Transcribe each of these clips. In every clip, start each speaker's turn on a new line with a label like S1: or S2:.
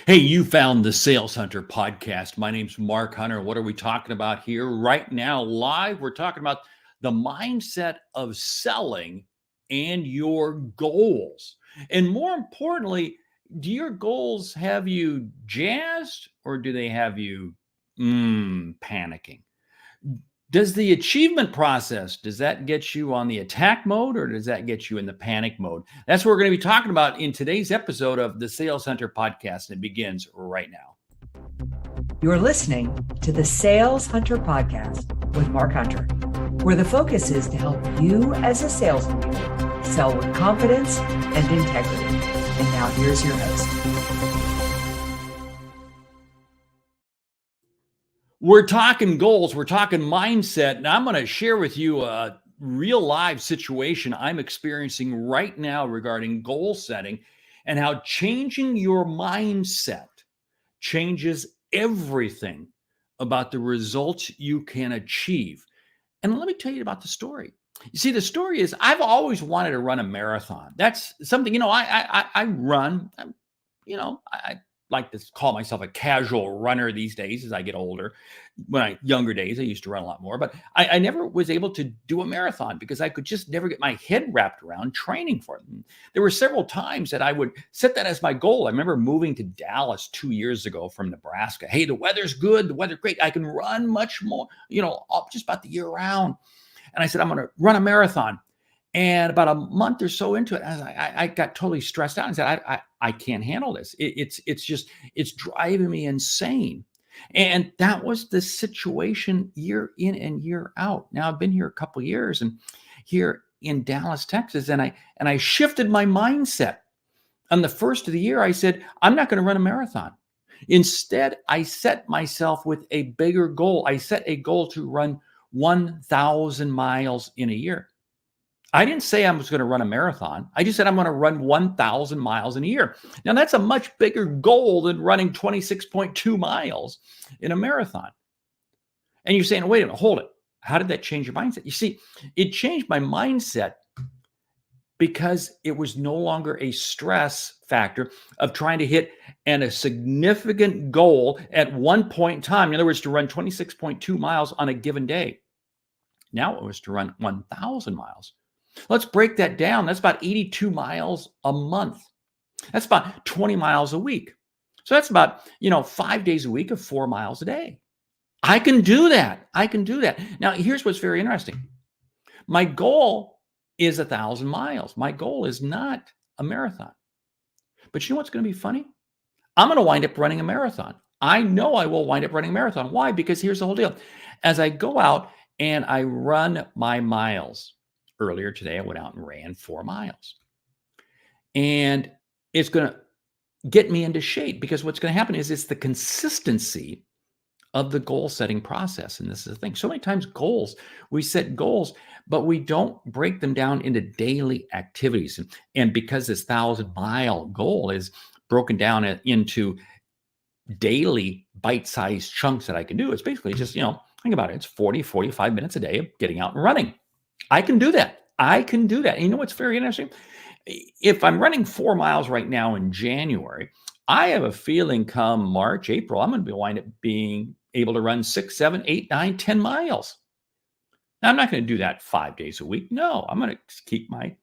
S1: Hey, you found the Sales Hunter podcast. My name's Mark Hunter. What are we talking about here right now? Live, we're talking about the mindset of selling and your goals. And more importantly, do your goals have you jazzed or do they have you panicking? Does the achievement process, does that get you on the attack mode or does that get you in the panic mode? That's what we're going to be talking about in today's episode of the Sales Hunter podcast. And it begins right now.
S2: You're listening to the Sales Hunter podcast with Mark Hunter, where the focus is to help you as a sales leader sell with confidence and integrity. And now here's your host.
S1: We're talking goals, we're talking mindset, and I'm going to share with you a real live situation I'm experiencing right now regarding goal setting and how changing your mindset changes everything about the results you can achieve. And let me tell you about the story. You see, the story is I've always wanted to run a marathon. That's something, I run, I like to call myself a casual runner these days as I get older. Younger days, I used to run a lot more, but I never was able to do a marathon because I could just never get my head wrapped around training for it. And there were several times that I would set that as my goal. I remember moving to Dallas 2 years ago from Nebraska. Hey, the weather's good. The weather's great. I can run much more, just about the year round. And I said, I'm going to run a marathon. And about a month or so into it, I got totally stressed out and said, I can't handle this. It's driving me insane. And that was the situation year in and year out. Now I've been here a couple of years and here in Dallas, Texas, and I shifted my mindset. On the first of the year, I said, I'm not going to run a marathon. Instead, I set myself with a bigger goal. I set a goal to run 1,000 miles in a year. I didn't say I was going to run a marathon. I just said I'm going to run 1,000 miles in a year. Now, that's a much bigger goal than running 26.2 miles in a marathon. And you're saying, wait a minute, hold it. How did that change your mindset? You see, it changed my mindset because it was no longer a stress factor of trying to hit a significant goal at one point in time. In other words, to run 26.2 miles on a given day. Now it was to run 1,000 miles. Let's break that down. That's about 82 miles a month. That's about 20 miles a week. So that's about, 5 days a week of 4 miles a day. I can do that. Now, here's what's very interesting. My goal is 1,000 miles. My goal is not a marathon. But you know what's going to be funny? I'm going to wind up running a marathon. I know I will wind up running a marathon. Why? Because here's the whole deal. As I go out and I run my miles, earlier today, I went out and ran 4 miles. And it's going to get me into shape because what's going to happen is it's the consistency of the goal setting process. And this is the thing. So many times we set goals, but we don't break them down into daily activities. And because this 1,000-mile goal is broken down into daily bite-sized chunks that I can do, it's basically just, think about it. It's 40, 45 minutes a day of getting out and running. I can do that. And you know what's very interesting? If I'm running 4 miles right now in January, I have a feeling come March, April, I'm going to wind up being able to run 6, 7, 8, 9, 10 miles. Now, I'm not going to do that 5 days a week. No, I'm going to keep my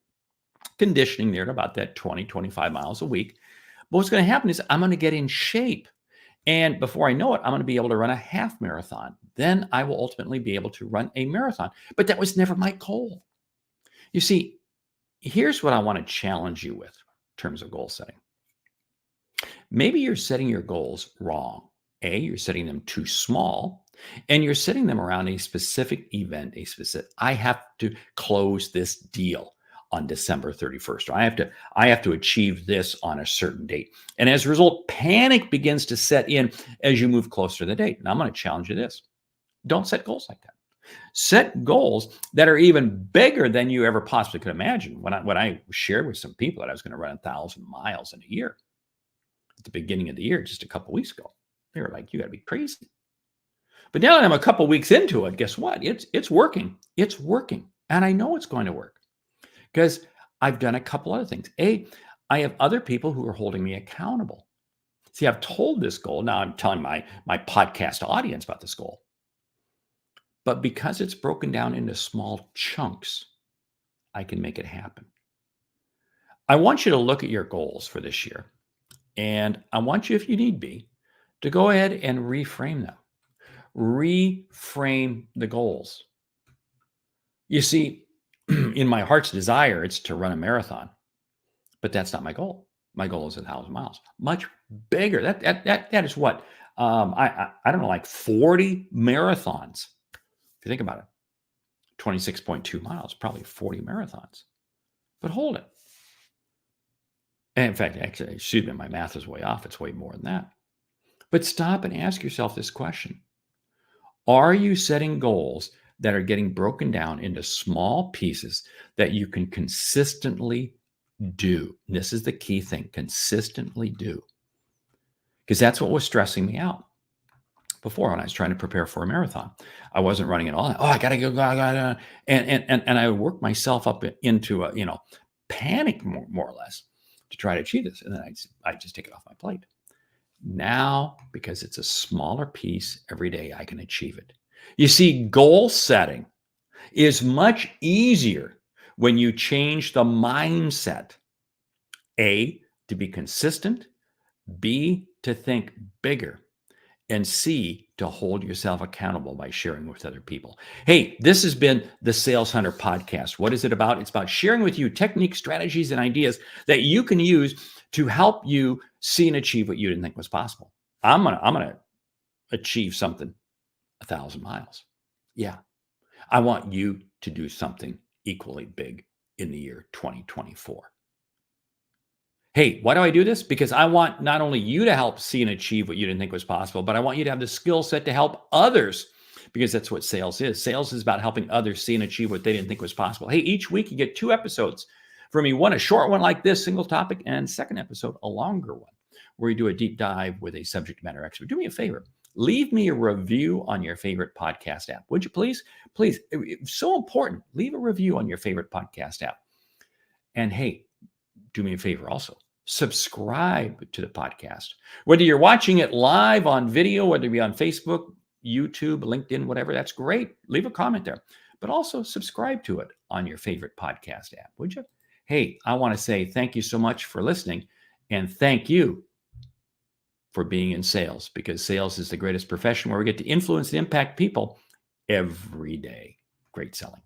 S1: conditioning there to about that 20, 25 miles a week. But what's going to happen is I'm going to get in shape. And before I know it, I'm going to be able to run a half marathon. Then I will ultimately be able to run a marathon. But that was never my goal. You see, here's what I want to challenge you with in terms of goal setting. Maybe you're setting your goals wrong. You're setting them too small, and you're setting them around a specific event, I have to close this deal on December 31st. Or I have to achieve this on a certain date. And as a result, panic begins to set in as you move closer to the date. And I'm going to challenge you this. Don't set goals like that. Set goals that are even bigger than you ever possibly could imagine. When I shared with some people that I was going to run 1,000 miles in a year at the beginning of the year, just a couple of weeks ago, they were like, "You got to be crazy." But now that I'm a couple of weeks into it, guess what? It's working. It's working, and I know it's going to work because I've done a couple other things. I have other people who are holding me accountable. See, I've told this goal. Now I'm telling my podcast audience about this goal. But because it's broken down into small chunks, I can make it happen. I want you to look at your goals for this year. And I want you, if you need be, to go ahead and reframe them. Reframe the goals. You see, in my heart's desire, it's to run a marathon, but that's not my goal. My goal is 1,000 miles, much bigger. That is what I don't know, like 40 marathons. If you think about it, 26.2 miles, probably 40 marathons. But hold it. And in fact, actually, excuse me, my math is way off. It's way more than that. But stop and ask yourself this question. Are you setting goals that are getting broken down into small pieces that you can consistently do? This is the key thing, consistently do. Because that's what was stressing me out before when I was trying to prepare for a marathon. I wasn't running it all. Oh, I gotta go, and I would work myself up into a, panic more or less to try to achieve this. And then I just take it off my plate. Now, because it's a smaller piece every day, I can achieve it. You see, goal setting is much easier when you change the mindset. A, to be consistent. B, to think bigger. And C, to hold yourself accountable by sharing with other people. Hey, this has been the Sales Hunter Podcast. What is it about? It's about sharing with you techniques, strategies, and ideas that you can use to help you see and achieve what you didn't think was possible. I'm gonna achieve something 1,000 miles. Yeah. I want you to do something equally big in the year 2024. Hey, why do I do this? Because I want not only you to help see and achieve what you didn't think was possible, but I want you to have the skill set to help others, because that's what sales is. Sales is about helping others see and achieve what they didn't think was possible. Hey, each week you get 2 episodes from me, one a short one like this, single topic, and second episode, a longer one, where we do a deep dive with a subject matter expert. Do me a favor. Leave me a review on your favorite podcast app. Would you please? Please, it's so important. Leave a review on your favorite podcast app. And hey, do me a favor also. Subscribe to the podcast. Whether you're watching it live on video, whether it be on Facebook, YouTube, LinkedIn, whatever, that's great. Leave a comment there. But also subscribe to it on your favorite podcast app, would you? Hey, I want to say thank you so much for listening, and thank you for being in sales, because sales is the greatest profession where we get to influence and impact people every day. Great selling.